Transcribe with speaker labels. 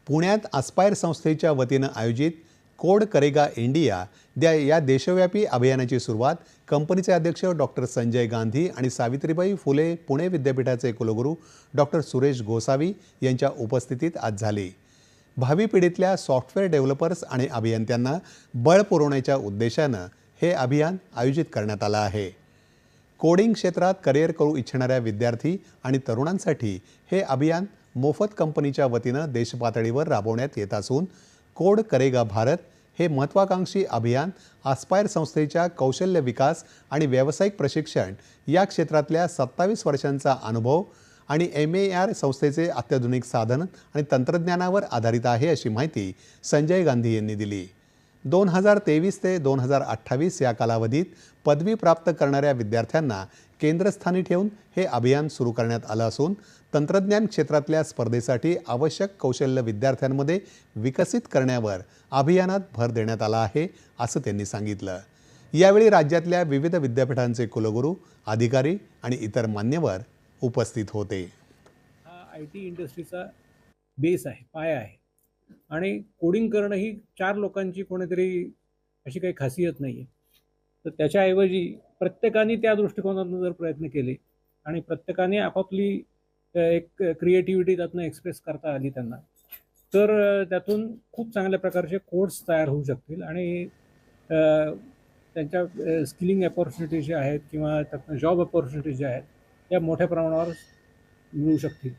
Speaker 1: पुण्यात आस्पायर संस्थेच्या वतीनं आयोजित कोड करेगा इंडिया या देशव्यापी अभियानाची सुरुवात कंपनीचे अध्यक्ष डॉक्टर संजय गांधी आणि सावित्रीबाई फुले पुणे विद्यापीठाचे कुलगुरू डॉक्टर सुरेश गोसावी यांच्या उपस्थितीत आज झाली। भावी पिढीतल्या सॉफ्टवेअर डेव्हलपर्स आणि अभियंत्यांना बळ पुरवण्याच्या उद्देशानं हे अभियान आयोजित करण्यात आलं आहे। कोडिंग क्षेत्रात करिअर करू इच्छिणाऱ्या विद्यार्थी आणि तरुणांसाठी हे अभियान मोफत कंपनीच्या वतीनं देशपातळीवर राबवण्यात येत असून कोड करेगा भारत हे महत्त्वाकांक्षी अभियान आस्पायर संस्थेच्या कौशल्य विकास आणि व्यावसायिक प्रशिक्षण या क्षेत्रातल्या 27 वर्षांचा अनुभव आणि MAR संस्थेचे अत्याधुनिक साधन आणि तंत्रज्ञानावर आधारित आहे, अशी माहिती संजय गांधी यांनी दिली। 2023 ते 2028 या कालावधीत पदवी प्राप्त करणाऱ्या विद्यार्थ्यांना केंद्रस्थानी ठेवून हे अभियान सुरू करण्यात आलं असून तंत्रज्ञान क्षेत्रातल्या स्पर्धेसाठी आवश्यक कौशल्य विद्यार्थ्यांमध्ये विकसित करण्यावर अभियानात भर देण्यात आला आहे, असं त्यांनी सांगितलं। यावेळी राज्यातल्या विविध विद्यापीठांचे कुलगुरू, अधिकारी आणि इतर मान्यवर उपस्थित होते।
Speaker 2: हा IT इंडस्ट्रीचा बेस आहे, पाया आहे आणि कोडिंग करणं ही 4 लोकांची कोणीतरी अशी काही खासियत नाही आहे। तर त्याच्याऐवजी प्रत्येकाने त्या दृष्टिकोनातून जर प्रयत्न केले आणि प्रत्येकाने आपापली एक क्रिएटिव्हिटी त्यातून एक्सप्रेस करता आली त्यांना, तर त्यातून खूप चांगल्या प्रकारचे कोड्स तयार होऊ शकतील आणि त्यांच्या स्किलिंग अपॉर्च्युनिटीज ज्या आहेत किंवा त्यातून जॉब अपॉर्च्युनिटीज ज्या आहेत त्या मोठ्या प्रमाणावर मिळू शकतील।